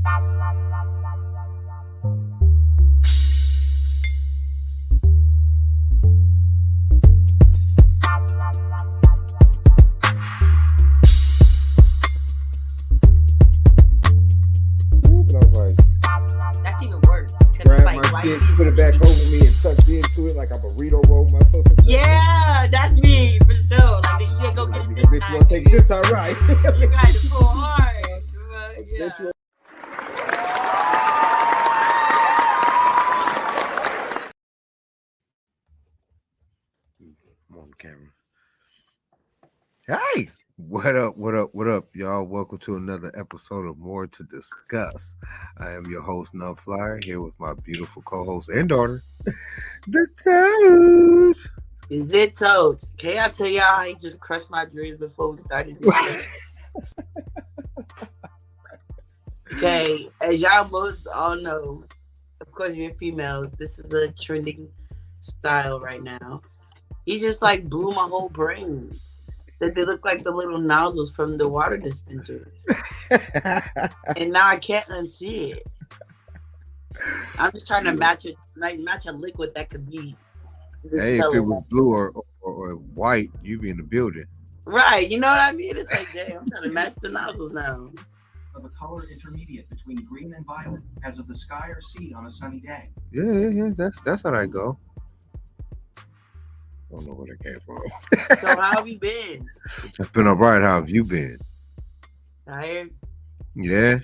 That's even worse. Grab my shit, put it back over me, and tucked into it like a burrito roll myself. Yeah, that's me for sure. Like you can't go get it. Bitch, you want to take it this time, right? You got to pull hard. Yeah. I'm on camera. Hey, what up, y'all? Welcome to another episode of More to Discuss. I am your host, Nunflyyer, here with my beautiful co-host and daughter, the Toes. The Toes. Can I tell y'all how he just crushed my dreams before we started this? Okay, as y'all most all know, of course you're females, this is a trending style right now. He just like blew my whole brain. That they look like the little nozzles from the water dispensers. And now I can't unsee it. I'm just trying to match a liquid that could be. Hey, if it was blue or white, you'd be in the building. Right, you know what I mean? It's like, damn, I'm trying to match the nozzles now. Of a color intermediate between green and violet, as of the sky or sea on a sunny day. Yeah, that's how I go. I don't know where that came from. So how have you been? I've been all right. How have you been? Tired? Yeah,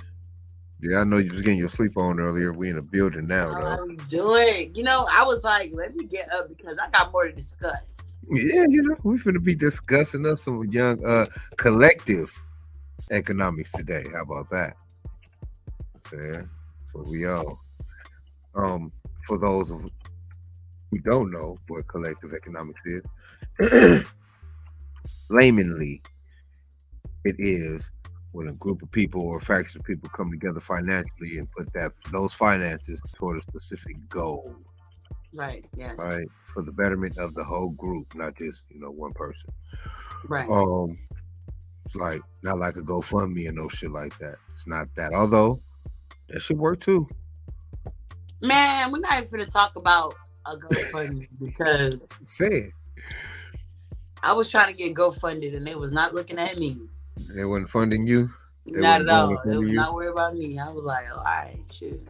I know you was getting your sleep on earlier. We in the building now, though. How you doing? You know, I was like, let me get up because I got more to discuss. Yeah, we finna be discussing us some young collective economics today. How about that? Yeah, so we all. For those of who don't know what collective economics is, laymanly, it is when a group of people or a faction of people come together financially and put those finances toward a specific goal. Right. Yeah. Right. For the betterment of the whole group, not just one person. Right. It's like not like a GoFundMe and no shit like that. It's not that. Although that should work too. Man, we're not even gonna talk about a GoFundMe because say it. I was trying to get GoFunded and they was not looking at me. They wasn't funding you? Not at all. They was not worried about me. I was like, oh, all right, shit.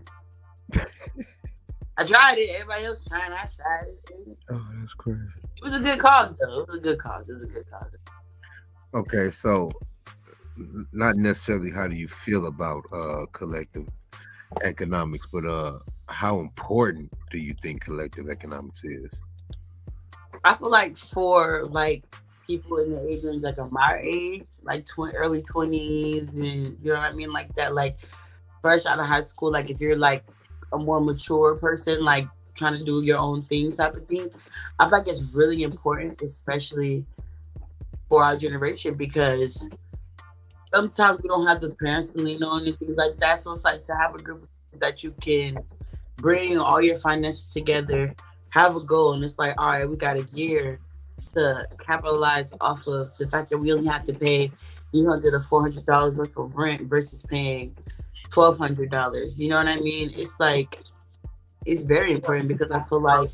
I tried it. Everybody else trying. I tried it. Oh, that's crazy. It was a good cause, though. It was a good cause. Okay, so not necessarily how do you feel about collective economics, but how important do you think collective economics is? I feel like for people in the age range of my age, early 20s, and you know what I mean, like that, fresh out of high school, if you're a more mature person, trying to do your own thing type of thing, I feel like it's really important, especially for our generation, because sometimes we don't have the parents to lean on and things like that. So it's to have a group that you can bring all your finances together, have a goal, and it's all right, we got a year to capitalize off of the fact that we only have to pay $300 or $400 worth of rent versus paying $1,200. You know what I mean? It's very important because I feel like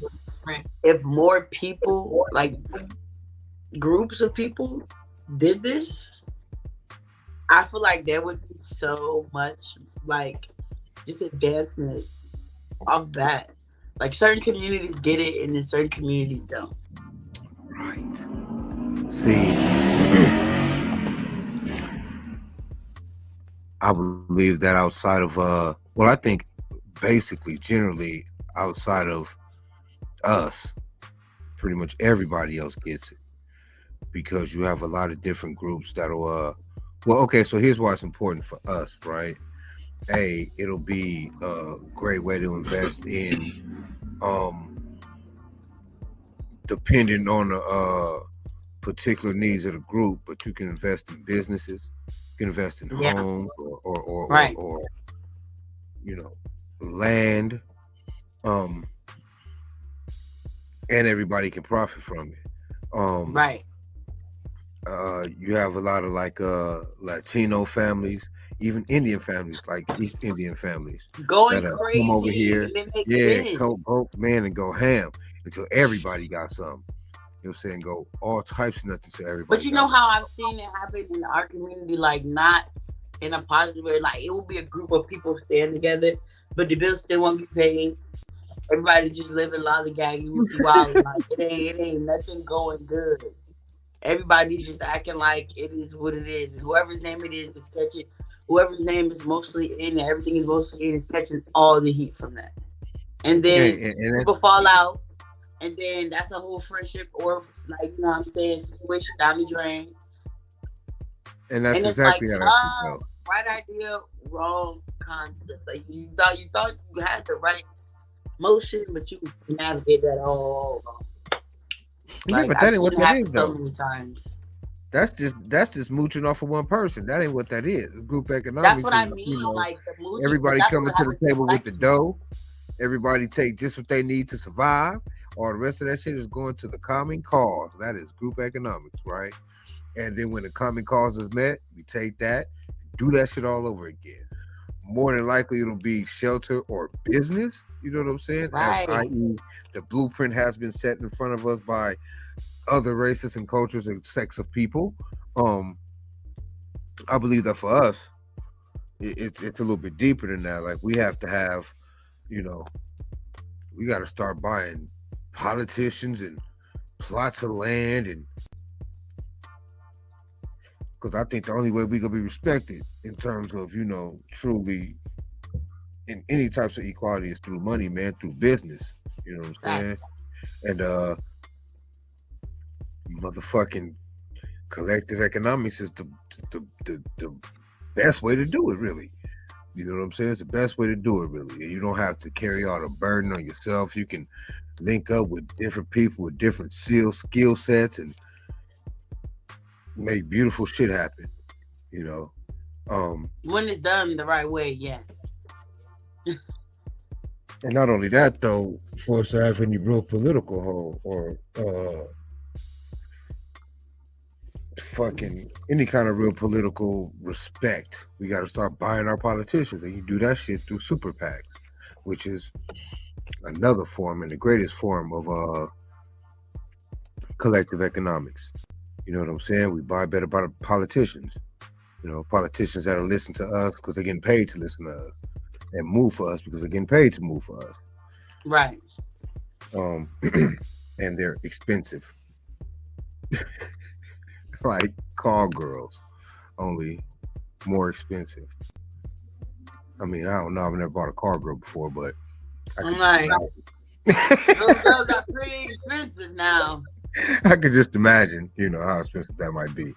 if more people, groups of people did this, I feel like there would be so much just advancement of that. Certain communities get it and then certain communities don't. Right. See, I believe that outside of I think basically generally outside of us, pretty much everybody else gets it, because you have a lot of different groups that'll so here's why it's important for us, right? It'll be a great way to invest in depending on the particular needs of the group, but you can invest in businesses, you can invest in homes or right. or land, and everybody can profit from it. Right. You have a lot of like Latino families, even Indian families, like East Indian families Going that come over crazy, here, and it makes yeah, sense. go man and go ham until everybody got some. You know what I'm saying? Go all types of nuts until But everybody you know got how some. I've seen it happen in our community, like not in a positive way. Like it will be a group of people staying together, but the bills still won't be paid. Everybody just living lollygagging with the wild. Like it ain't nothing going good. Everybody's just acting like it is what it is. And whoever's name it is catching, whoever's name is mostly in, and everything is mostly in, is catching all the heat from that. And Yeah, then and people fall out, and then that's a whole friendship or like you know what I'm saying situation down the drain. that's And it's like, exactly how that should go. right idea, wrong concept. Like you thought you had the right motion, but you navigate that all wrong. Yeah, Like but I've that ain't seen what it that happen is so though. many times. That's just mooching off of one person. That ain't what that is. Group That's economics what I is, mean, like the mooching, but everybody that's coming what to the happens in table with black the community. dough. Everybody take just what they need to survive. All the rest of that shit is going to the common cause. That is group economics, right? And then when the common cause is met, we take that, do that shit all over again. More than likely, it'll be shelter or business. You know what I'm saying? As Right. i.e., the blueprint has been set in front of us by other races and cultures and sects of people. Um, I believe that for us, it's a little bit deeper than that. Like we have to have, you know, we got to start buying politicians and plots of land, and because I think the only way we gonna be respected in terms of truly in any types of equality is through money, man, through business. You know what I'm saying? Facts. And motherfucking collective economics is the best way to do it, really. You know what I'm saying? It's the best way to do it, really. And you don't have to carry all the burden on yourself. You can link up with different people with different skill sets and make beautiful shit happen. You know, um, When it's done the right way, yes. and not only that though, for us to have any real political or fucking any kind of real political respect, we got to start buying our politicians, and you do that shit through super PACs, which is another form and the greatest form of collective economics. You know what I'm saying? We buy better by the politicians. Politicians that'll listen to us because they're getting paid to listen to us, and move for us because they're getting paid to move for us. Right. Um, and they're expensive, like call girls, only more expensive. I mean, I don't know. I've never bought a car girl before, but I I'm could just like, those imagine. girls are pretty expensive now. I could just imagine, how expensive that might be,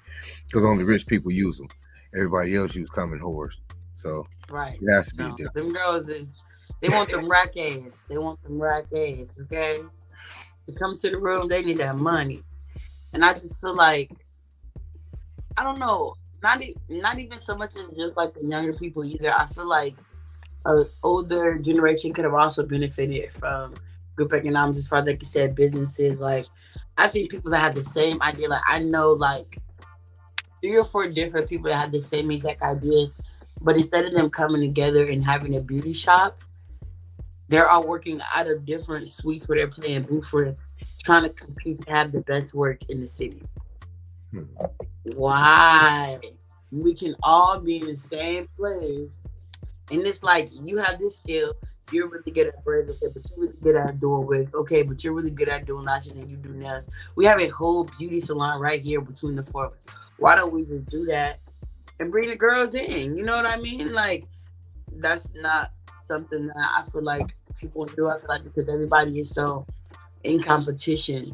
because only rich people use them. Everybody else use common whores, so Right. it has to be a So them difference. girls is they want them rack ass. They want them rack ass, okay? To come to the room, they need that money. And I just feel like I don't know, not even so much as just like the younger people either. I feel like a older generation could have also benefited from group economics as far as like you said, businesses. Like I've seen people that have the same idea. Like I know like 3 or 4 different people that have the same exact idea, but instead of them coming together and having a beauty shop, they're all working out of different suites where they're playing blueprint, trying to compete to have the best work in the city. Hmm. Why? We can all be in the same place. And it's like you have this skill, you're really good at braids, okay, but you're really good at doing wigs, okay, but you're really good at doing lashes and you do nails. We have a whole beauty salon right here between the 4 of us. Why don't we just do that and bring the girls in? You know what I mean? Like that's not something that I feel like people do. I feel like because everybody is so in competition,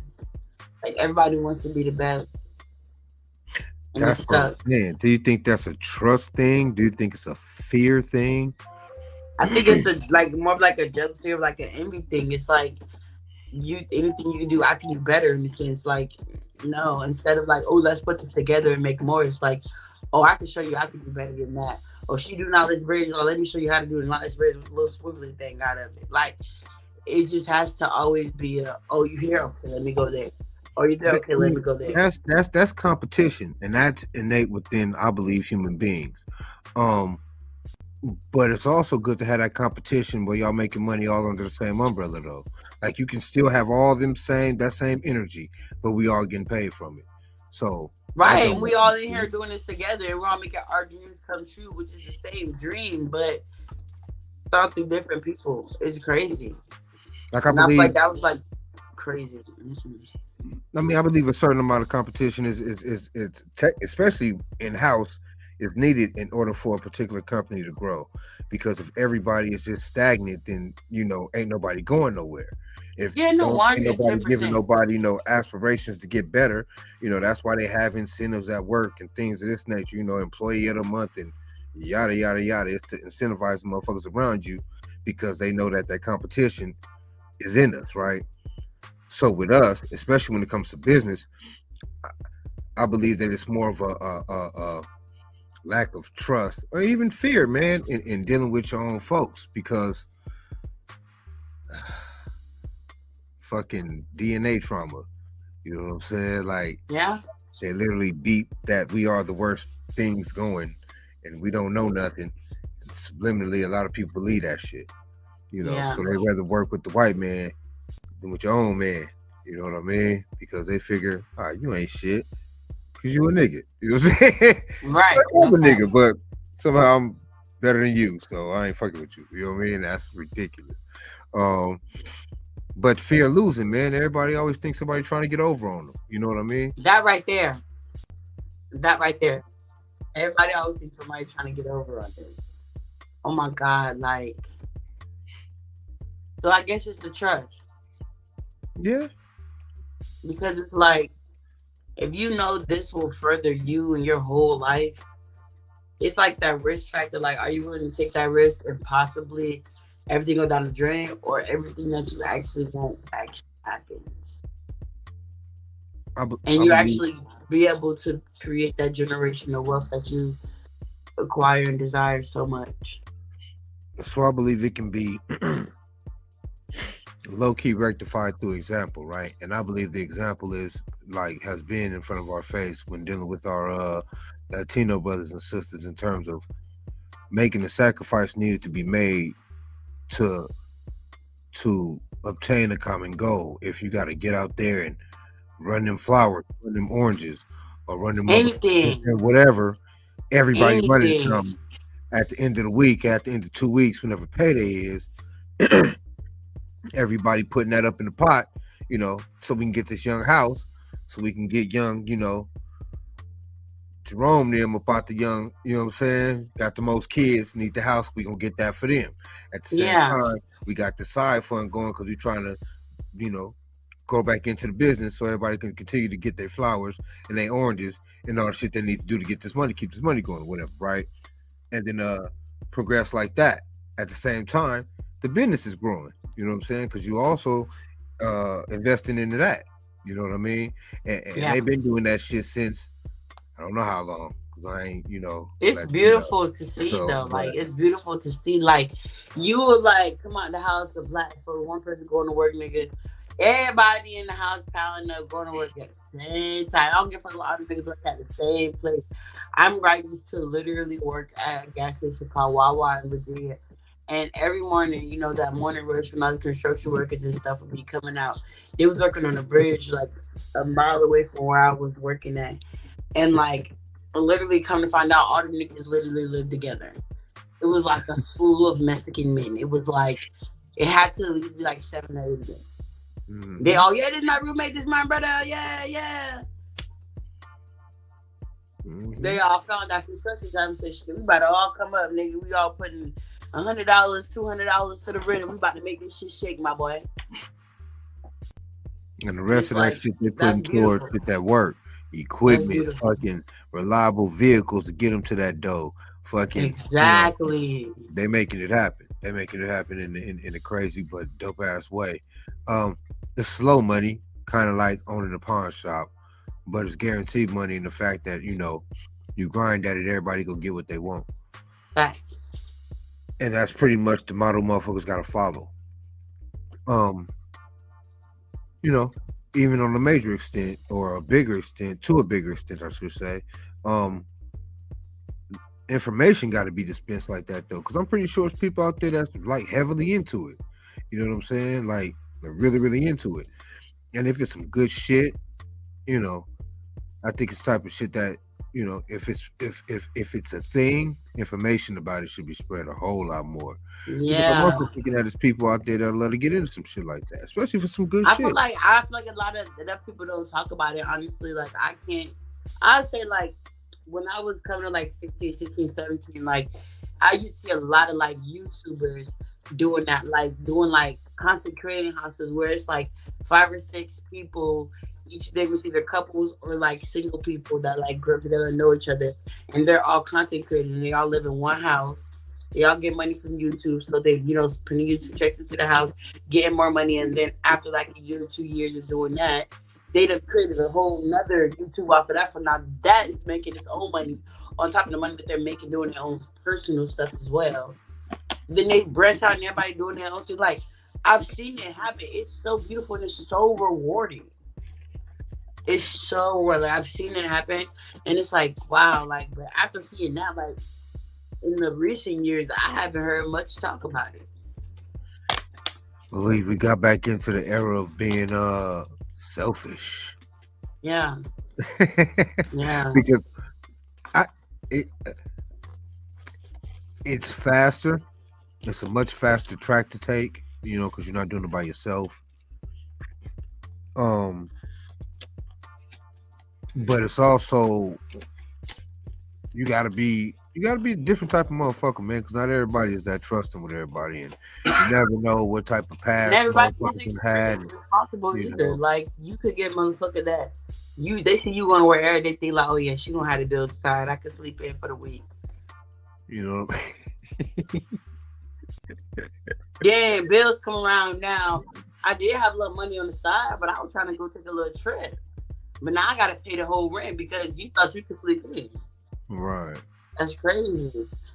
like everybody wants to be the best, and it That's what I'm sucks. saying. Do you think that's a trust thing? Do you think it's a fear thing? I think it's a like more of like a jealousy or like an envy thing. It's like you anything you do, I can do better in a sense. Like no, instead of like oh let's put this together and make more. It's like oh I can show you I can do better than that. Oh she do knowledge bridge. Oh let me show you how to do the knowledge bridge with a little swivelly thing out of it. Like it just has to always be a oh you here okay let me go there. Or you there? That- Okay, I let mean, me go there. that's competition, and that's innate within, I believe, human beings. Um, but it's also good to have that competition where y'all making money all under the same umbrella, though. Like you can still have all them same energy, but we all getting paid from it. So that Right, don't and make we all sense in to here me. doing this together, and we're all making our dreams come true, which is the same dream, but thought through different people. It's crazy. Like I And I feel like believe, that was like crazy. Mhm. I believe a certain amount of competition especially in house is needed in order for a particular company to grow. Because if everybody is just stagnant, then ain't nobody going nowhere. If Yeah, no, ain't nobody giving 110%. nobody aspirations to get better, that's why they have incentives at work and things of this nature. Employee of the month and yada yada yada. It's to incentivize the motherfuckers around you because they know that competition is in us, right? So with us, especially when it comes to business, I believe that it's more of a lack of trust or even fear, man, in dealing with your own folks because fucking DNA trauma. You know what I'm saying? Like Yeah, they literally beat that we are the worst things going, and we don't know nothing. And subliminally, a lot of people believe that shit. yeah, So they rather work with the white man than with your own man. You know what I mean? Because they figure, all right, you ain't shit. Cause you a nigga. You know what I'm saying? right. Like, No I'm a nigga, facts. but somehow I'm better than you, so I ain't fucking with you. You know what I mean? That's ridiculous. Um, but fear of losing, man. Everybody always thinks somebody trying to get over on them. You know what I mean? That right there. That right there. Everybody always thinks somebody trying to get over on them. Oh my God. Like, so I guess it's the trust. Yeah. Because it's like, if you know this will further you in your whole life, it's like that risk factor. Like, are you willing to take that risk and possibly everything go down the drain, or everything that you actually want actually happens, and I you believe. actually be able to create that generational wealth that you acquire and desire so much? So I believe it can be low key rectified through example, right? And I believe the example is like has been in front of our face when dealing with our Latino brothers and sisters in terms of making the sacrifice needed to be made to obtain a common goal. If you got to get out there and run them flowers, run them oranges, or run them motherfuckers Anything, and whatever, everybody running anything. something. At the end of the week, at the end of 2 weeks, whenever payday is, everybody putting that up in the pot, so we can get this young house, so we can get young, Jerome them about the young, you know what I'm saying? Got the most kids, need the house, we gonna get that for them. At the same Yeah, time, we got the side fund going because we trying to, you know, go back into the business so everybody can continue to get their flowers and their oranges and all the shit they need to do to get this money, keep this money going, whatever, right? And then progress like that. At the same time, the business is growing. You know what I'm saying? Because you also investing into that. You know what I mean? And yeah. they've been doing that shit since I don't know how long. Cause I ain't, It's Latino. beautiful to see So, though. but Like, it's beautiful to see. Like, you would like come out the house, the black for one person going to work, nigga. Everybody in the house piling up, going to work at the same time. I don't give a fuck about all the niggas work at the same place. I'm right used to literally work at a gas station called Wawa in Virginia. And every morning, that morning rush when all the construction workers and stuff would be coming out. They was working on a bridge like a mile away from where I was working at. And like literally come to find out all the niggas literally lived together. It was like a slew of Mexican men. It was like it had to at least be like 7 or 8 of them. They hmm all, yeah, this is my roommate, this is my brother, yeah, yeah. hmm They all found out construction time and said, shit, we about to all come up, nigga. We all putting $100, $200 to the rent, and we about to make this shit shake, my boy. and the And rest it's of that like, shit they that's putting towards beautiful. shit that work, That's equipment, beautiful. fucking reliable vehicles to get them to that dough, fucking, Exactly. they making it happen. They making it happen in a crazy but dope ass way. Um, it's slow money, kind of like owning a pawn shop, but it's guaranteed money in the fact that you grind at it, everybody go get what they want, Facts. and that's pretty much the model motherfuckers got to follow. Um, you know. even on a major extent or a bigger extent, to a bigger extent, I should say, um, information got to be dispensed like that though, because I'm pretty sure there's people out there that's like heavily into it. You know what I'm saying? Like they're really, really into it. And if it's some good shit, you know, I think it's type of shit that if it's a thing, information about it should be spread a whole lot more. Because I'm Yeah. also thinking that there's people out there that love to get into some shit like that, especially for some good I feel shit. like I feel like a lot of enough people don't talk about it. Honestly, like I can't. I'd say like when I was coming to like 15, 16, 17, like I used to see a lot of like YouTubers doing that, like doing like content creating houses where it's like 5 or 6 people. Each they was either couples or like single people that like grew up together and know each other, and they're all content creating. And they all live in one house. They all get money from YouTube, so they putting YouTube checks into the house, getting more money, and then after like a year or 2 years of doing that, they'd have created a whole nother YouTube off of that. So now that is making its own money on top of the money that they're making doing their own personal stuff as well. Then they branch out and everybody doing their own thing. Like I've seen it happen. It's so beautiful and it's so rewarding. It's so rewarding. Like, I've seen it happen, and it's like wow. Like, but after seeing that, like in the recent years, I haven't heard much talk about it. Believe we got back into the era of being selfish. Yeah, yeah, Because I it it's faster. It's a much faster track to take, because you're not doing it by yourself. Um, but it's also you gotta be a different type of motherfucker, man. Because not everybody is that trusting with everybody, and you never know what type of and past everybody motherfuckers isn't have had. responsible You either. know, Like you could get motherfucker that they see you going to wear air, they think like, oh yeah, she know how to build side. I could sleep in for the week. you know. Then bills come around now. I did have a little money on the side, but I was trying to go take a little trip. But now I gotta pay the whole rent because you thought you could sleep in. Right. That's crazy.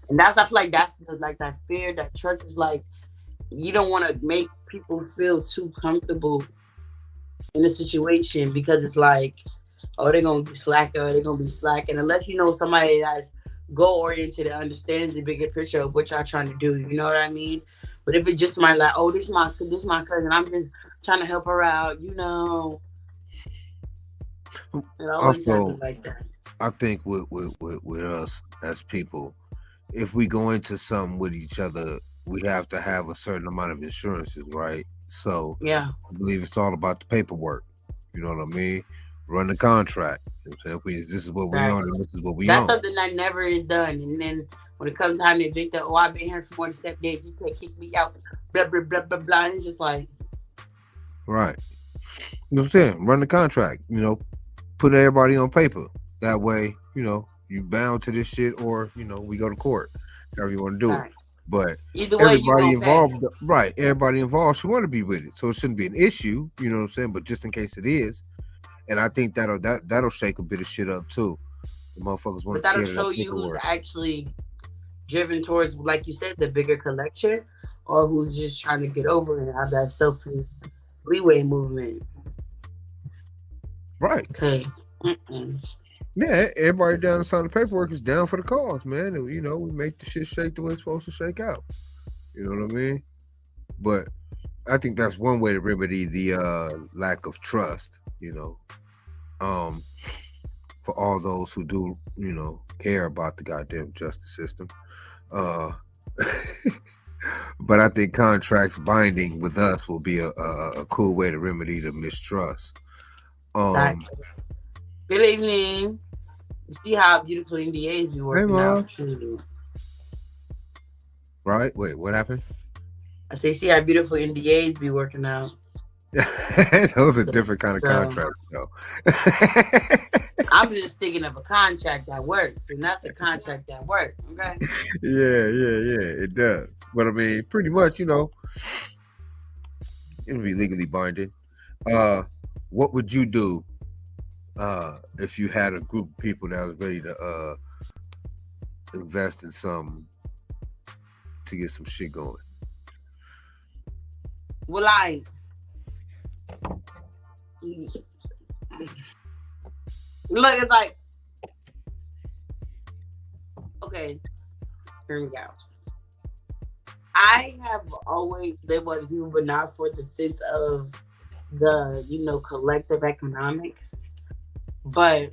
And I feel like that's like that fear, that trust is like you don't want to make people feel too comfortable in a situation because it's like, oh, they're gonna be slack or they're gonna be slack. And unless you know somebody that's goal oriented and understands the bigger picture of what y'all trying to do, you know what I mean? But if it's just my like, oh, this my cousin, I'm just trying to help her out, it always happens Also, like that. I think with us as people, if we go into something with each other, we have to have a certain amount of insurances, right? So Yeah, I believe it's all about the paperwork. You know what I mean? Run the contract. You know what I'm saying? This is what we own exactly. and this is what we That's own. something that never is done. And then when it comes time to evict, oh, I've been here for more than step days. You can't kick me out. Blah blah blah blah blah. And it's just like, Right. You know what I'm saying? Run the contract. Put everybody on paper. That way, you bound to this shit or, we go to court. However you want to do it. right. But Either way, you everybody gonna pay. involved, right? Everybody involved should want to be with it. So it shouldn't be an issue, you know what I'm saying? But just in case it is, and I think that'll shake a bit of shit up too. The motherfuckers But want to that'll clear that show you who's paperwork. actually driven towards, like you said, the bigger collection, or who's just trying to get over and have that selfish leeway movement. Right. Because Yeah, everybody down to sign the paperwork is down for the cause, man. And, we make the shit shake the way it's supposed to shake out. You know what I mean? But I think that's one way to remedy the lack of trust, um, for all those who do, care about the goddamn justice system. Uh, but I think contracts binding with us will be a cool way to remedy the mistrust. that. Um, Good evening. You see how beautiful NDAs be hey, working out. Mom. Shoot. Right? Wait, what happened? I say, see how beautiful NDAs be working out. Those are different kind of So contracts, though. I'm just thinking of a contract that works, and that's a contract that works. Okay. Yeah, it does. But I mean, pretty much, it'll be legally binding. Uh, what would you do if you had a group of people that was ready to invest in something to get some shit going? Well, Look, it's like, okay, hear me out. I have always lived with people, but not for the sense of the, collective economics. But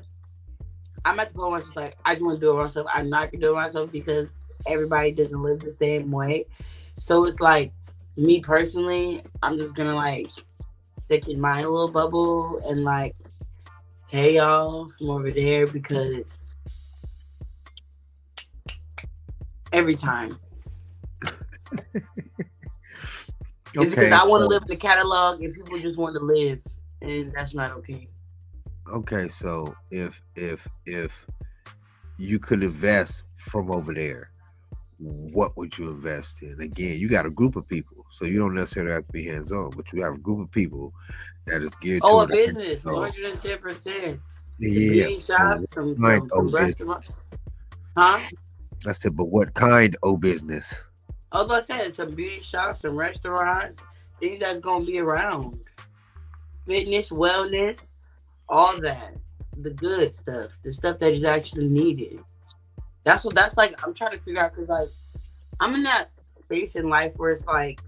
I'm at the point where it's just like, I just want to do it myself. I'm not going to do it myself because everybody doesn't live the same way. So it's like, me personally, I'm just going to like stick in my little bubble and like, hey y'all from over there because every time. It's because Okay, I want to so live in the catalog and people just want to live. And that's not okay. okay, so if you could invest from over there, what would you invest in? Again, you got a group of people, so you don't necessarily have to be hands on, but you have a group of people that is geared Oh, a toward the end business, goal. 110%. Some Yeah. beauty So shops, what some kind some of some business? restaurants. Huh? I said, but what kind of business? Although I said some beauty shops, some restaurants, things that's gonna be around. Fitness, wellness, all that. The good stuff. The stuff that is actually needed. That's like I'm trying to figure out because like I'm in that space in life where it's like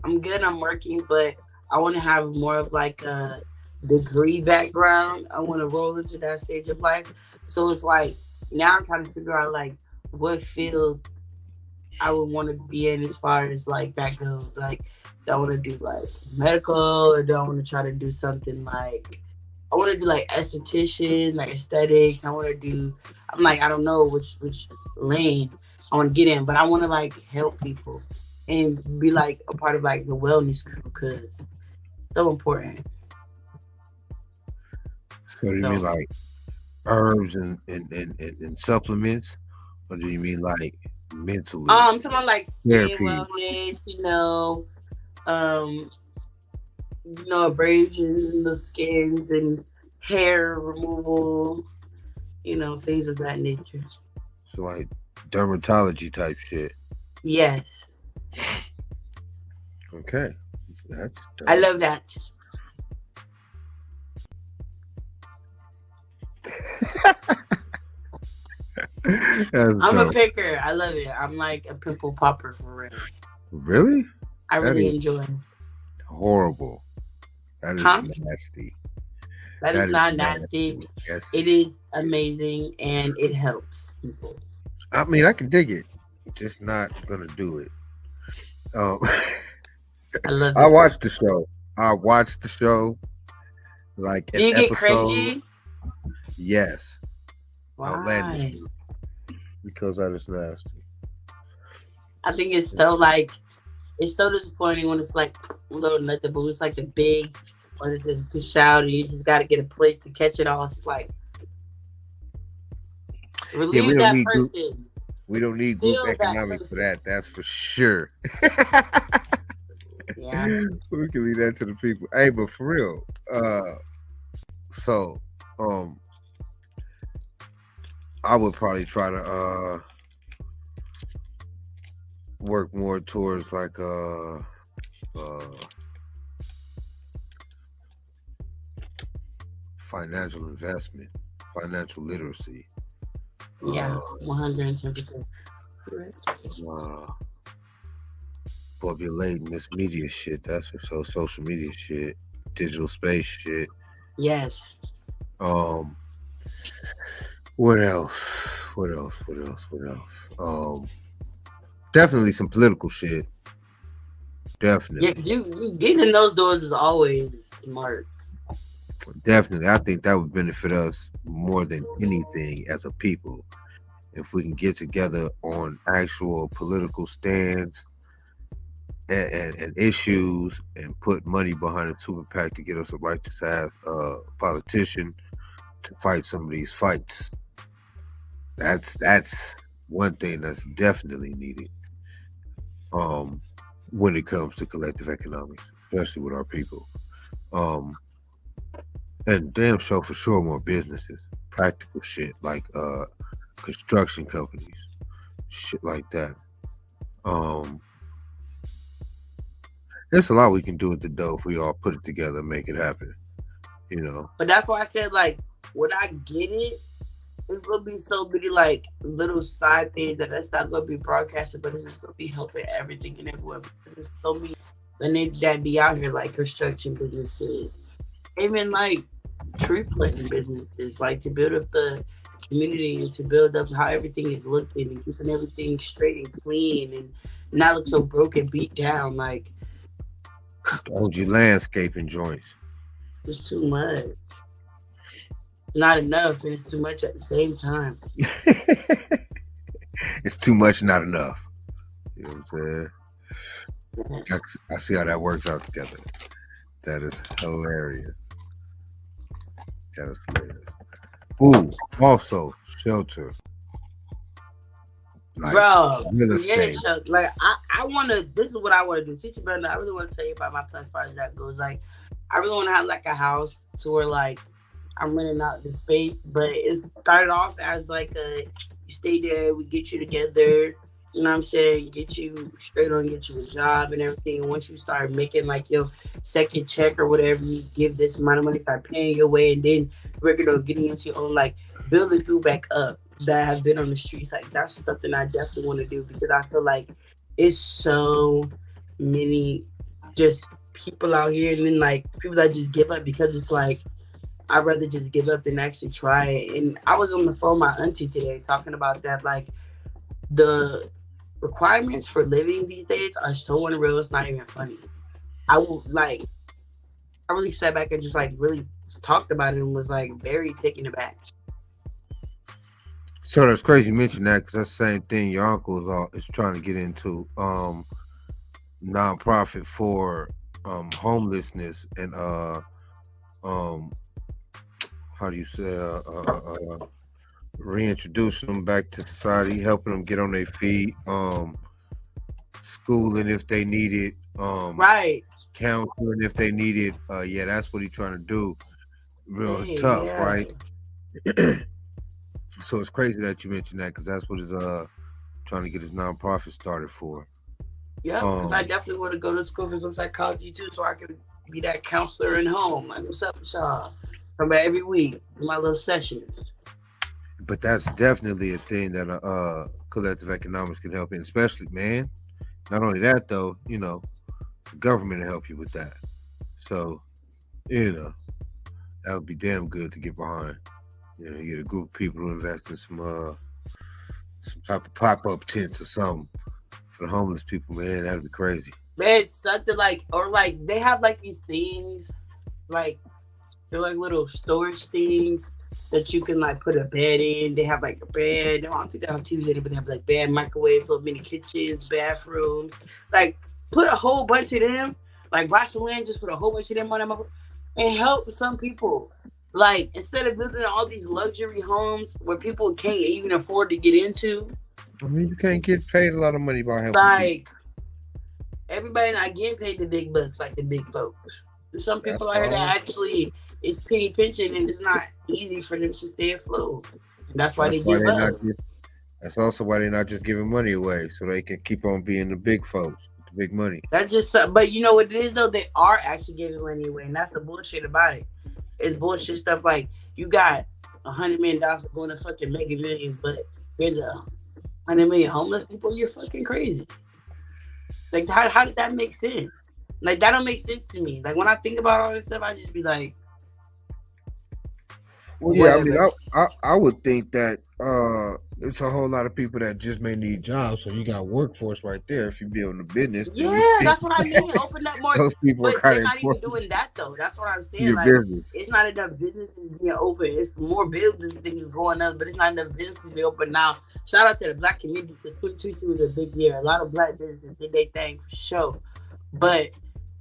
I'm good, I'm working, but I want to have more of like a degree background. I want to roll into that stage of life. So it's like now I'm trying to figure out like what field I would want to be in as far as like that goes. Like, do I want to do like medical or do I want to try to do something like I want to do like esthetician, like aesthetics. I want to do. I'm like I don't know which lane I want to get in, but I want to like help people and be like a part of like the wellness crew because so important. So do you mean So like herbs and supplements, or do you mean like mentally I'm talking about like skin therapy? wellness, um, abrasions in the skins and hair removal, things of that nature. So like dermatology type shit. Yes, Okay, that's I dope. love that. That's I'm a dope. picker. I love it. I'm like a pimple popper for real. Really? I That really is enjoy. horrible. That is Huh? nasty. That is That is not nasty. nasty. Yes, It it is is. amazing and it helps people. I mean, I can dig it. Just not gonna do it. Um, I love I it. watched the show. I watched the show like Do an you get episode. cringy? Yes, Why? outlandishly because that is nasty. I think it's so like it's so disappointing when it's like a little nothing, but it's like the big or it's just the shout and you just gotta get a plate to catch it all. It's like Yeah, we relieve don't that need group. person. We don't need group Feel that economics for person. that. That's for sure. Yeah. We can leave that to the people. Hey, but for real, so um, I would probably try to work more towards like financial investment, financial literacy, Yeah. uh, 110%. uh populating this media shit. That's for so social media shit, digital space shit. Yes. Um, what else? What else? What else? What else? Definitely some political shit. Yeah, Definitely, 'cause you getting in those doors is always smart. definitely. I think that would benefit us more than anything as a people if we can get together on actual political stands and issues and put money behind a super PAC to get us a righteous ass politician to fight some of these fights. That's one thing that's definitely needed um when it comes to collective economics, especially with our people. Um and damn sure for sure more businesses, practical shit like construction companies, shit like that. Um there's a lot we can do with the dough if we all put it together and make it happen. you know. But that's why I said like when I get it, it's gonna be so many like little side things that that's not gonna be broadcasted, but it's just gonna be helping everything and everyone because there's so many and that be out here like construction businesses, even like tree planting businesses, like to build up the community and to build up how everything is looking and keeping everything straight and clean and not look so broken, beat down. Like OG landscaping joints. it's too much, not enough, and it's too much at the same time. It's too much, not enough. You know what I'm saying? I see how that works out together. That is hilarious. That is hilarious. Ooh, also shelter, like Bro, real forget it, estate. Chuck. Like I wanna. This is what I want to do. Teach you better. I really want to tell you about my plan as far as that goes. Like, I really want to have like a house to where like I'm renting out the space, but it started off as like a you stay there, we get you together. You know what I'm saying? Get you straight on, get you a job and everything. And once you start making like your second check or whatever, you give this amount of money, start paying your way, and then working on getting into your own like building people back up that have been on the streets. Like that's something I definitely want to do because I feel like it's so many just people out here and then like people that just give up because it's like I'd rather just give up than actually try it. And I was on the phone with my auntie today talking about that. Like the requirements for living these days are so unreal. It's not even funny. I will like. I really sat back and just like really talked about it and was like very taken aback. So that's crazy you mention that because that's the same thing your uncle is trying to get into. Nonprofit for homelessness and um how do you say reintroducing them back to society, helping them get on their feet, schooling if they need it, Right. counseling if they need it. Yeah, that's what he's trying to do. Real Hey, tough, yeah. right? So it's crazy that you mentioned that because that's what he's trying to get his nonprofit started for. Yep. Because I Um, definitely want to go to school for some psychology too so I can be that counselor in home. Like, what's up with y'all? Come back every week, do my little sessions. but that's definitely a thing that collective economics can help in, especially man. Not only that though, you know, the government will help you with that. So, you know, that would be damn good to get behind. You know, you get a group of people to invest in some type of pop up tents or something for the homeless people, man. That'd be crazy. Man, it's something like, or like, they have like these things, like, they're like little storage things that you can like put a bed in. They have like a bed. I don't think they have TVs in it, but they have like bed, microwaves, little mini kitchens, bathrooms. Like put a whole bunch of them. Like buy some land, just put a whole bunch of them on them and help some people. Like instead of building all these luxury homes where people can't even afford to get into, I mean, you can't get paid a lot of money by helping people. like everybody not getting paid the big bucks like the big folks. There's some That's people out here all. that actually it's penny pinching and it's not easy for them to stay afloat. And that's why That's they why give they're not up. just. That's also why they're not just giving money away, so they can keep on being the big folks, with the big money. That's just but you know what it is though? They are actually giving money away, and that's the bullshit about it. It's bullshit stuff like you got $100 million going to fucking mega millions, but there's 100 million homeless people. You're fucking crazy. Like how did that make sense? Like that don't make sense to me. Like when I think about all this stuff, I just be like, Well, yeah, I mean, whatever. I would think that it's a whole lot of people that just may need jobs. So you got workforce right there. If you building a business, then you Yeah, that's what I mean. Open up more, those people are but kind they're of not even important doing that though. That's what I'm to saying. your Like, business. it's not enough businesses being open. It's more business things going on, but it's not enough businesses being open now. Shout out to the black community because 2022 was a big year. A lot of black businesses did their thing for sure. But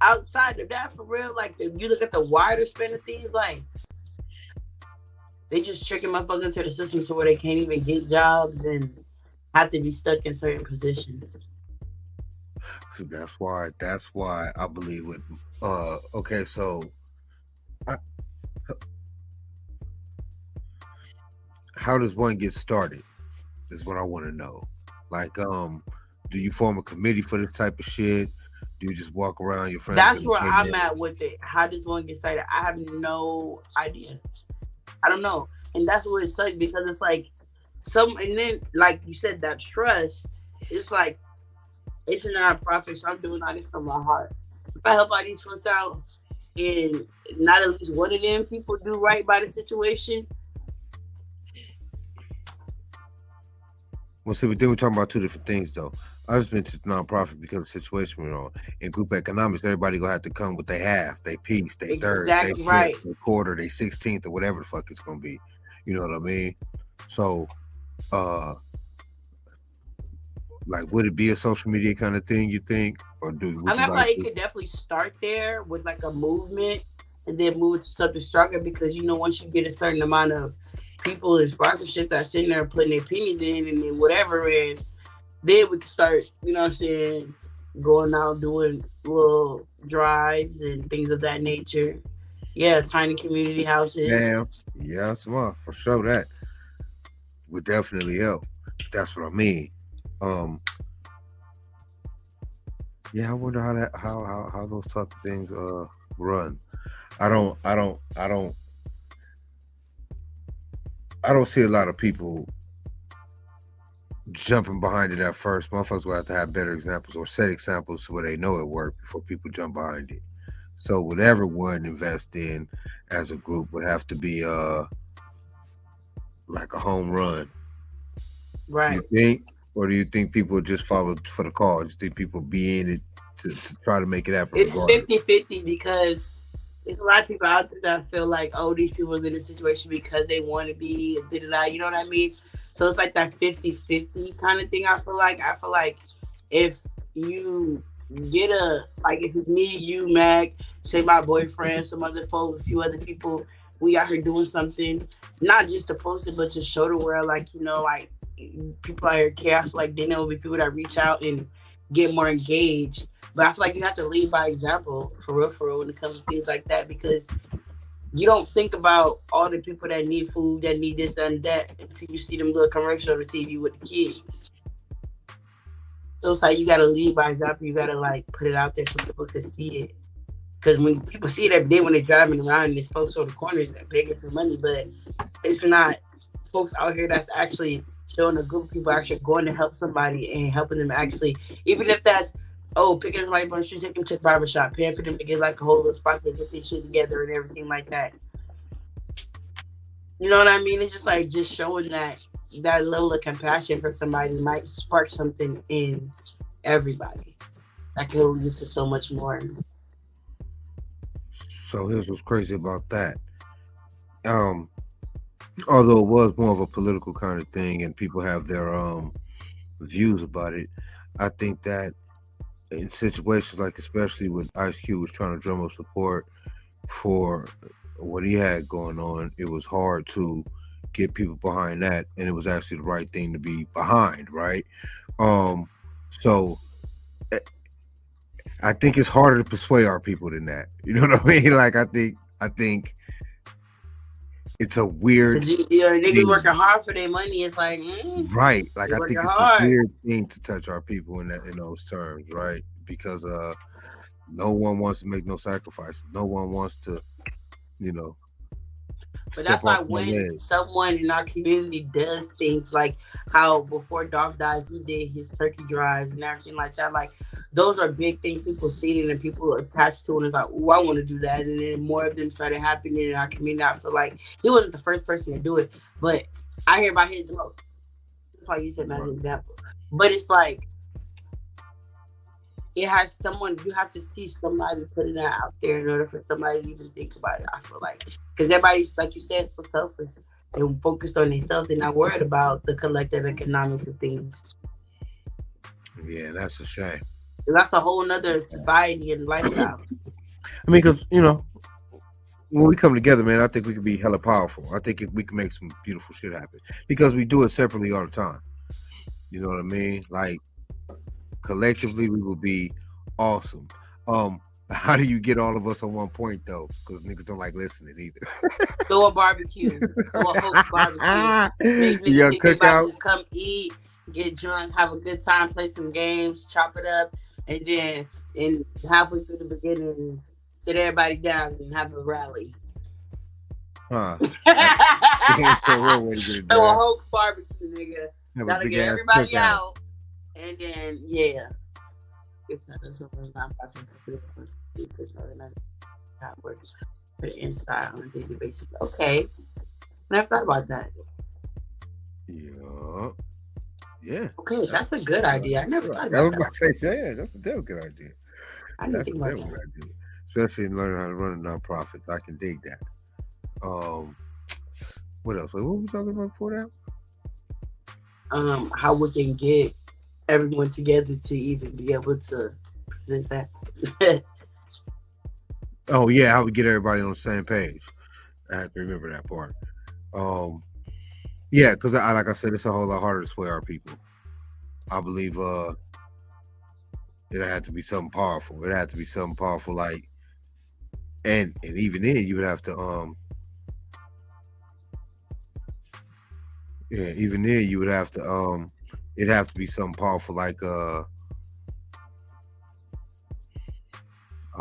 outside of that, for real, like if you look at the wider span of things, like they just tricking motherfuckers into the system to where they can't even get jobs and have to be stuck in certain positions. That's why I believe with okay, so I, how does one get started? Is what I want to know. Like, do you form a committee for this type of shit? Do you just walk around your friends That's and where hey I'm man? at with it. How this one get started, I have no idea. I don't know, and that's what it sucks because it's like and then like you said, that trust. It's like it's a nonprofit, so I'm doing all this from my heart. If I help all these folks out, and not at least one of them people do right by the situation, Well, see, but then we're talking about two different things, though. I just mentioned nonprofit because of the situation we're on. In group economics, everybody gonna have to come with their half, their piece, their third, their exactly fifth, right. their quarter, their 16th, or whatever the fuck it's gonna be. You know what I mean? So, uh, like, would it be a social media kind of thing? You think, or I would mean, you I feel like like it to? could definitely start there with like a movement, and then move to something stronger because once you get a certain amount of people in sponsorship that's sitting there putting their opinions in and then whatever, and then we can start, what I'm saying, going out doing little drives and things of that nature. Yeah, tiny community houses. Damn, yeah, smart for sure. That would definitely help. That's what I mean. Um, yeah, I wonder how that how those type of things run. I don't I don't I don't I don't see a lot of people jumping behind it at first. Motherfuckers will have to have better examples or set examples where they know it worked before people jump behind it. So whatever one invest in as a group would have to be like a home run. You Right. think? Or do you think people just follow for the cause? You think people be in it to try to make it happen It's regardless? 50-50 because there's a lot of people out there that feel like, oh, these people's in a situation because they want to be, you know what I mean? So it's like that 50-50 kind of thing. I feel like if you get like if it's me, you, Mac, say my boyfriend, some other folks, a few other people, we out here doing something, not just to post it, but to show the world, like, like people out here care. I feel like then there will be people that reach out and get more engaged, but I feel like you have to lead by example, for real, when it comes to things like that, because you don't think about all the people that need food, that need this, that, and that, until you see them little commercial on the TV with the kids. So it's like you gotta lead by example. You gotta like put it out there so people can see it. Because when people see it every day when they're driving around and there's folks on the corners that begging for money, but it's not folks out here that's actually showing a group of people actually going to help somebody and helping them actually, even if that's picking somebody up on the street, taking them to the barber shop, paying for them to get like a whole little spot to get their shit together and everything like that. You know what I mean? It's just like just showing that level of compassion for somebody might spark something in everybody that can lead to so much more. So here's what's crazy about that. Um, Although it was more of a political kind of thing and people have their views about it, I think that in situations like especially when Ice Cube was trying to drum up support for what he had going on, it was hard to get people behind that, and it was actually the right thing to be behind, right? Um, so eh, I think it's harder to persuade our people than that. You know what I mean? Like I think it's a weird Cause niggas thing. working hard for their money. It's like, Right. Like they I working think it's a hard. weird thing to touch our people in those terms, right? Because no one wants to make no sacrifices. No one wants to, you know, But step that's why off that when ledge. someone in our community does things like how before Dolph died, he did his turkey drives and everything like that. Like those are big things people see it and people attached to it. And it's like, oh, I want to do that. And then more of them started happening in our community. I feel like he wasn't the first person to do it, but I hear about his growth. That's why you said him as Right. an example. But it's like it has someone, you have to see somebody putting that out there in order for somebody to even think about it. I feel like because everybody's like you said, so selfish and focused on themselves. They're not worried about the collective economics of things. Yeah, that's a shame. And that's a whole nother society and lifestyle. I mean, because when we come together, man, I think we can be hella powerful. I think we can make some beautiful shit happen because we do it separately all the time. You know what I mean? Like collectively, we will be awesome. How do you get all of us on one point though? Because niggas don't like listening either. Throw a barbecue, throw a host barbecue. Make niggas Yeah, think they about to cookout. just come eat, get drunk, have a good time, play some games, chop it up, and then and halfway through the beginning, sit everybody down and have a rally. Huh? Throw That's a real way to get it a done. Hulk barbecue, nigga. Have a Gotta big get ass everybody cookout. out, and then yeah, it's not something I'm watching because not works for the inside on a daily basis. Okay, never thought about that. Yeah. Yeah. Okay, That's that's a good idea. I never right. thought I was about that. about to say, yeah, that's a damn good idea. I didn't That's think a about damn good that. idea. Especially in learning how to run a nonprofit. I can dig that. Um, what else? Wait, what were we talking about before that? How we can get everyone together to even be able to present that. Oh yeah, how we get everybody on the same page. I have to remember that part. Um, yeah, because I like I said, it's a whole lot harder to sway our people. I believe it had to be something powerful. It had to be something powerful like and even then you would have to yeah, even then you would have to it'd have to be something powerful like I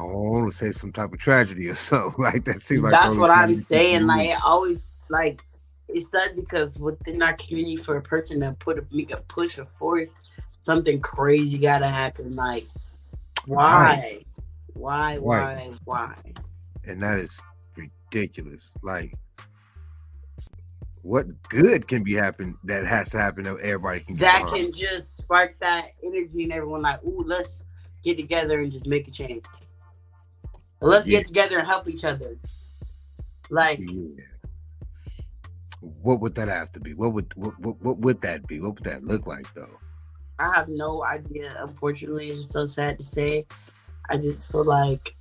want to say some type of tragedy or something like that. Seems like the That's only what time I'm you think saying. you Like it always like it's sad because within our community for a person to make a push or force, something crazy gotta happen. Like right, why? Why, right, why, why? and that is ridiculous. Like what good can be happen that has to happen that everybody can get That behind? can just spark that energy and everyone like, ooh, let's get together and just make a change. Let's Yeah, get together and help each other. Like yeah. What would that have to be? What would that be? What would that look like though? I have no idea. Unfortunately, it's so sad to say. I just feel like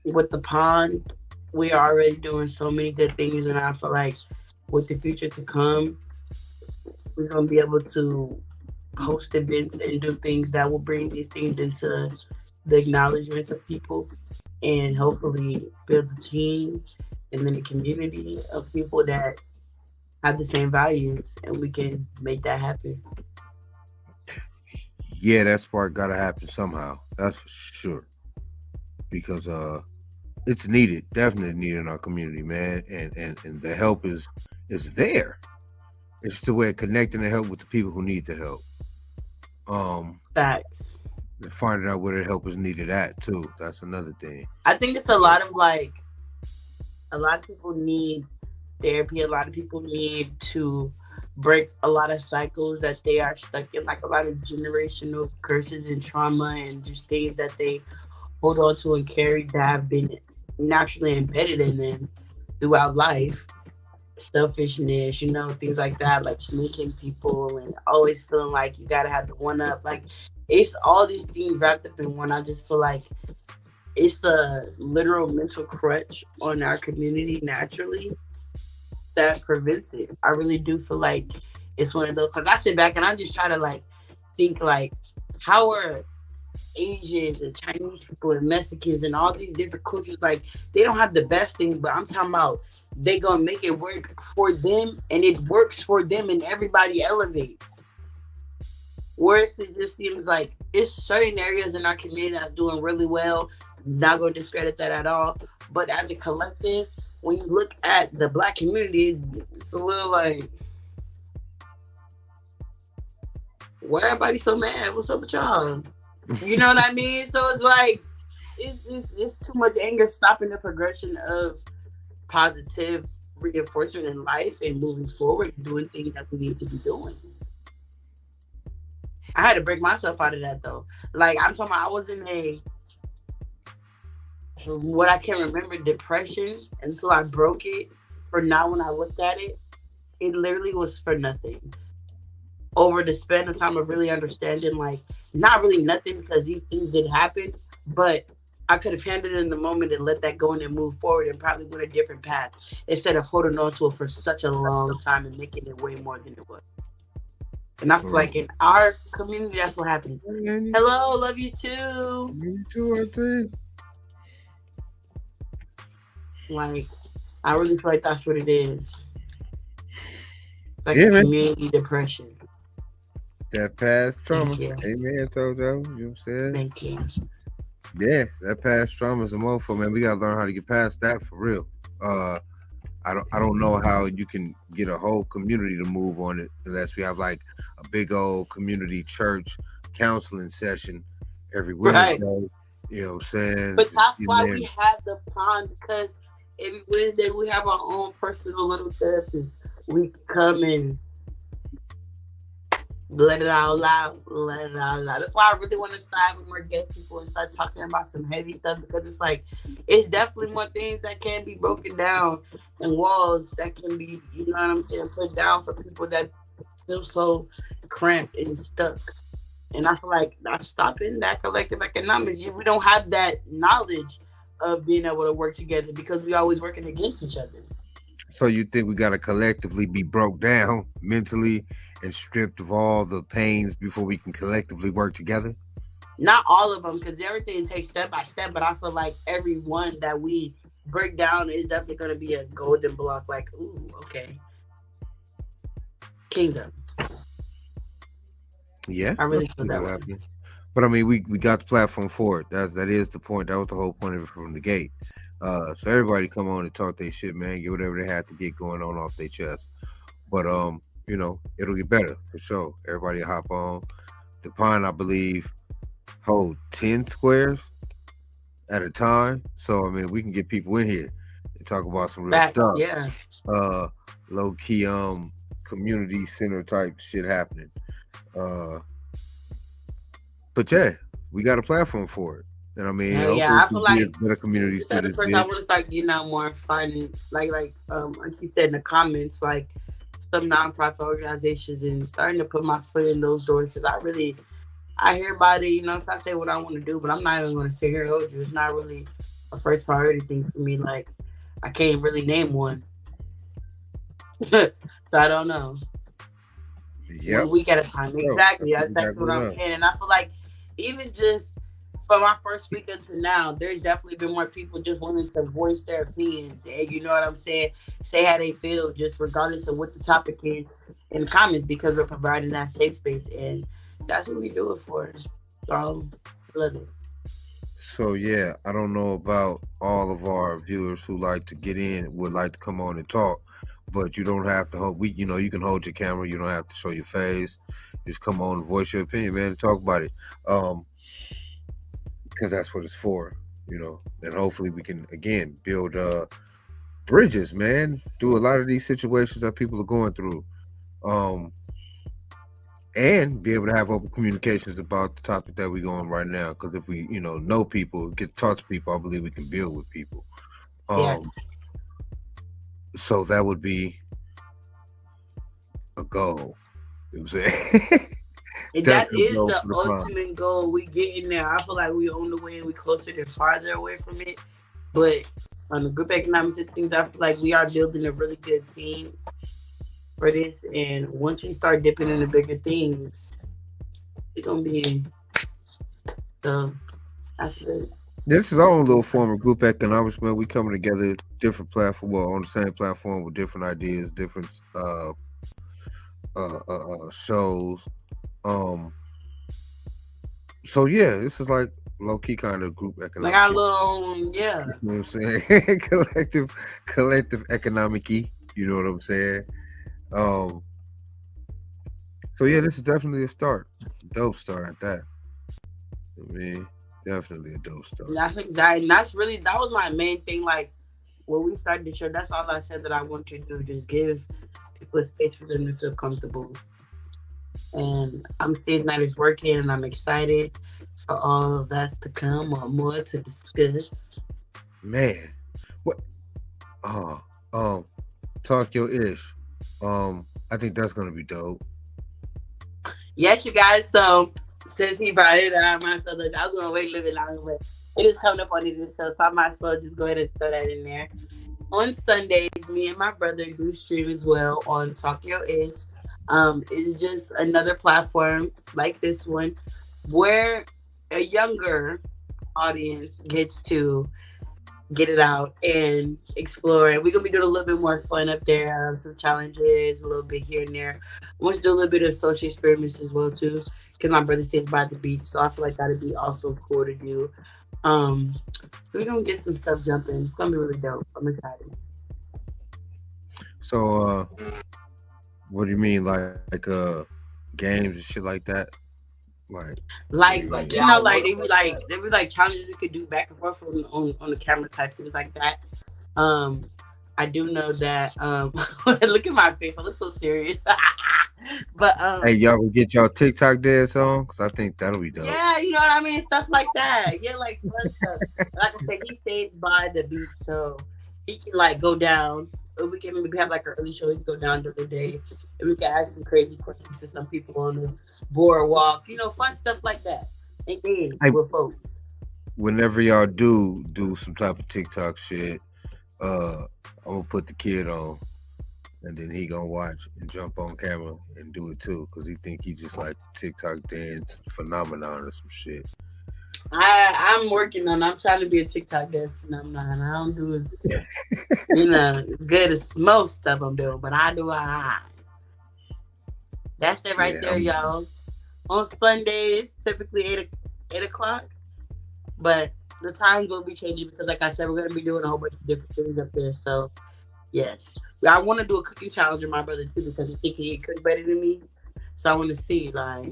with the pond, we are already doing so many good things, and I feel like with the future to come, we're gonna be able to host events and do things that will bring these things into the acknowledgments of people, and hopefully build a team and then a community of people that have the same values, and we can make that happen. Yeah, that spark gotta happen somehow. That's for sure. Because it's needed, definitely needed in our community, man. And the help is there. It's the way of connecting the help with the people who need the help. Um, Facts. and finding out where the help is needed at too. That's another thing. I think it's a lot of like a lot of people need therapy. A lot of people need to break a lot of cycles that they are stuck in, like a lot of generational curses and trauma and just things that they hold on to and carry that have been naturally embedded in them throughout life. Selfishness, things like that, like sneaking people and always feeling like you gotta have the one up. Like it's all these things wrapped up in one. I just feel like it's a literal mental crutch on our community naturally that prevents it. I really do feel like it's one of those because I sit back and I just try to like think like how are Asians and Chinese people and Mexicans and all these different cultures like they don't have the best thing, but I'm talking about they gonna make it work for them and it works for them and everybody elevates. Whereas it just seems like it's certain areas in our community that's doing really well. Not gonna discredit that at all. But as a collective, when you look at the black community, it's a little like why everybody so mad? What's up with y'all? You know what I mean? So it's like it's too much anger stopping the progression of positive reinforcement in life and moving forward and doing things that we need to be doing. I had to break myself out of that though. Like I'm talking about I was in a from what I can remember depression until I broke it. For now when I looked at it, it literally was for nothing. Over the span of time of really understanding like not really nothing because these things did happen, but I could have handled it in the moment and let that go and then move forward and probably went a different path instead of holding on to it for such a long time and making it way more than it was. And I feel Right. like in our community, that's what happens. Man, Hello, love you too. you too, I think. Like, I really feel like that's what it is. Like Yeah, a man. community depression. That past trauma. Thank you. Amen, Tojo. You know what I'm saying? Thank you. Yeah, that past trauma is a mofo, man. We gotta learn how to get past that for real. Uh, I don't know how you can get a whole community to move on it unless we have like a big old community church counseling session every Right. Wednesday. You know what I'm saying? But Just that's getting why there. we have the pond, because every Wednesday we have our own personal little therapy. We come and let it out loud, let it out loud. That's why I really want to start having more guest people and start talking about some heavy stuff, because it's like it's definitely more things that can be broken down and walls that can be, you know what I'm saying, put down for people that feel so cramped and stuck. And I feel like that's stopping that collective economics. We don't have that knowledge of being able to work together because we always working against each other. So you think we gotta collectively be broke down mentally and stripped of all the pains before we can collectively work together? Not all of them, because everything takes step by step. But I feel like every one that we break down is definitely going to be a golden block. Like, ooh, okay, kingdom. Yeah, I I really can feel see that that way. happening. But I mean, we got the platform for it. That is the point. That was the whole point of it from the gate. So everybody come on and talk their shit, man. Get whatever they have to get going on off their chest. But it'll get better for sure. Everybody hop on. The pond, I believe, hold 10 squares at a time. So I mean, we can get people in here and talk about some real Facts, stuff. yeah. Uh, low key, community center type shit happening. Uh, but yeah, we got a platform for it, and I mean, Hell hopefully, yeah. we I feel can give like better me communities to as a this person, I bitch. want to start getting out more funding. Like Auntie said in the comments, like some nonprofit organizations, and starting to put my foot in those doors, because I hear about it, so I say what I want to do, but I'm not even going to sit here and hold you. It's not really a first priority thing for me. Like, I can't really name one. So I don't know. Yep, One week at a time. bro, that's Exactly. what That's we got exactly what going I'm on. saying. And I feel like even just from my first week until now, there's definitely been more people just wanting to voice their opinions. And you know what I'm saying? Say how they feel, just regardless of what the topic is in the comments, because we're providing that safe space. And that's what we do it for. So, love it. So yeah, I don't know about all of our viewers who like to get in, would like to come on and talk, but you don't have to hold. You can hold your camera. You don't have to show your face. Just come on and voice your opinion, man, and talk about it. Um, because that's what it's for. And hopefully we can again build bridges, man, through a lot of these situations that people are going through. Um, and be able to have open communications about the topic that we're going right now. Because if we, know people, get to talk to people, I believe we can build with people. Um, Yes. so that would be a goal. You know what I'm saying? And that Definitely a is goal the for the fun. ultimate goal. We getting there. I feel like we on the way and we closer than farther away from it. But on the group economics and things, I feel like we are building a really good team for this. And once we start dipping into bigger things, it's gonna be so that's good. This is our own little form of group economics, man. We coming together, different platform, well, on the same platform with different ideas, different shows. Um, so yeah, this is like low key kind of group Like economic. our You little yeah. know what I'm saying? collective economic. You know what I'm saying? Um, so yeah, this is definitely a start, dope start at that. I mean, definitely a dope start. That's exactly, and that's really that was my main thing. Like when we started the show, that's all I said that I want you to do. Just give people a space for them to feel comfortable. And I'm seeing that it's working, and I'm excited for all of that's to come or more to discuss. Man, what? Oh, talk your ish. I think that's gonna be dope. Yes, you guys. So since he brought it up, I myself, I was gonna wait a little bit longer, but it is coming up on the show, so I might as well just go ahead and throw that in there. On Sundays, me and my brother do stream as well on Tokyo Ish. It's just another platform like this one where a younger audience gets to get it out and explore. And we're gonna be doing a little bit more fun up there, some challenges, a little bit here and there. I want to do a little bit of social experiments as well too, because my brother stays by the beach, so I feel like that'd be also cool to do. Um, so we're gonna get some stuff jumping. It's gonna be really dope. I'm excited. So, what do you mean, games and shit like that? Like, what do you Like mean? like they be like challenges we could do back and forth on the camera type things like that. Um, I do know that. Look at my face. I look so serious. But Hey, y'all will get y'all TikTok dance on? Because I think that'll be dope. yeah, you know what I mean, stuff like that. Yeah, like fun stuff. Like I said, he stays by the beach, so he can like go down. Or we can maybe have like an early show. He can go down during the day, and we can ask some crazy questions to some people on the boardwalk. You know, fun stuff like that. Engage Hey, with folks. whenever y'all do some type of TikTok shit, I'm gonna put the kid on, and then he gonna watch and jump on camera and do it too, because he think he just like TikTok dance phenomenon or some shit. I'm working on. I'm trying to be a TikTok dance phenomenon. I don't do as as good as most of them do, but I do. That's it right Yeah, there, y'all. On Sundays, typically 8 o'clock, but the times will be changing because, like I said, we're gonna be doing a whole bunch of different things up there. So yes, I want to do a cooking challenge with my brother too because he think he can cook better than me. So I want to see like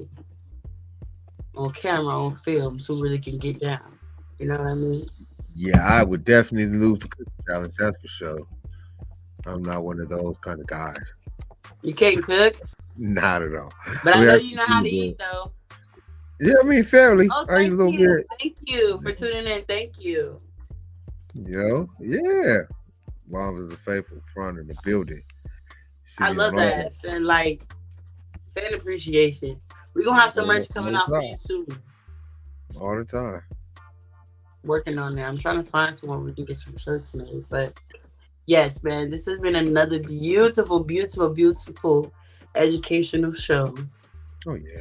on camera, on film, so really can get down. You know what I mean? yeah, I would definitely lose the cooking challenge. That's for sure. I'm not one of those kind of guys. You can't cook, Not at all. but I We know actually you know how to do, eat but though. yeah, I mean fairly. Oh, I eat a little bit. thank you for tuning in. Thank you. Yeah. Mom is a faithful front in the building. She I be love on all that. And like fan appreciation. We're gonna have some merch coming the out for time. you soon. All the time. Working on that. I'm trying to find someone we can get some shirts made. But yes, man, this has been another beautiful, beautiful, beautiful educational show. Oh yeah.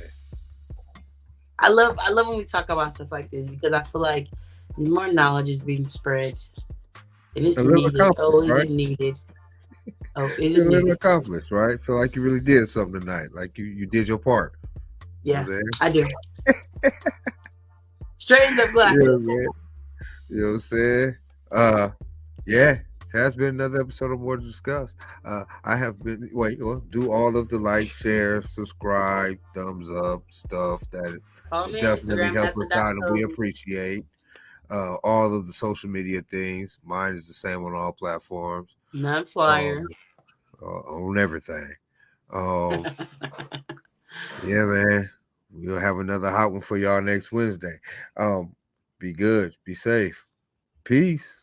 I love when we talk about stuff like this because I feel like more knowledge is being spread. And it's A little needed. Oh, accomplished, is right? it needed? Oh, is A it little needed? accomplished, right? Feel like you really did something tonight. Like you did your part. You Yeah, know what I do. Straightens up I'm saying? Yeah, glasses. man. You know what I'm saying? Yeah. It has been another episode of More to Discuss. I have been do all of the like, share, subscribe, thumbs up stuff that Follow it me on definitely Instagram helps at the us out and we Toby. appreciate. All of the social media things. Mine is the same on all platforms. Nunflyer. On everything. Um, yeah, man. We'll have another hot one for y'all next Wednesday. Be good. Be safe. Peace.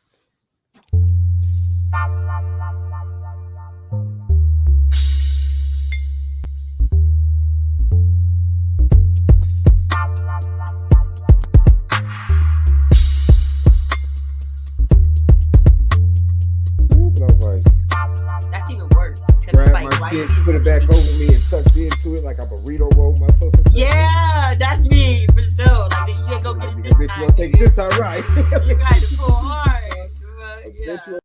That's even worse. Grab my shit, put it back over me, and tucked into it like a burrito roll myself. Yeah, that's me for sure. Like you can't go get it this Bitch, you time. want to take it this time, right? You got to pull hard. Yeah.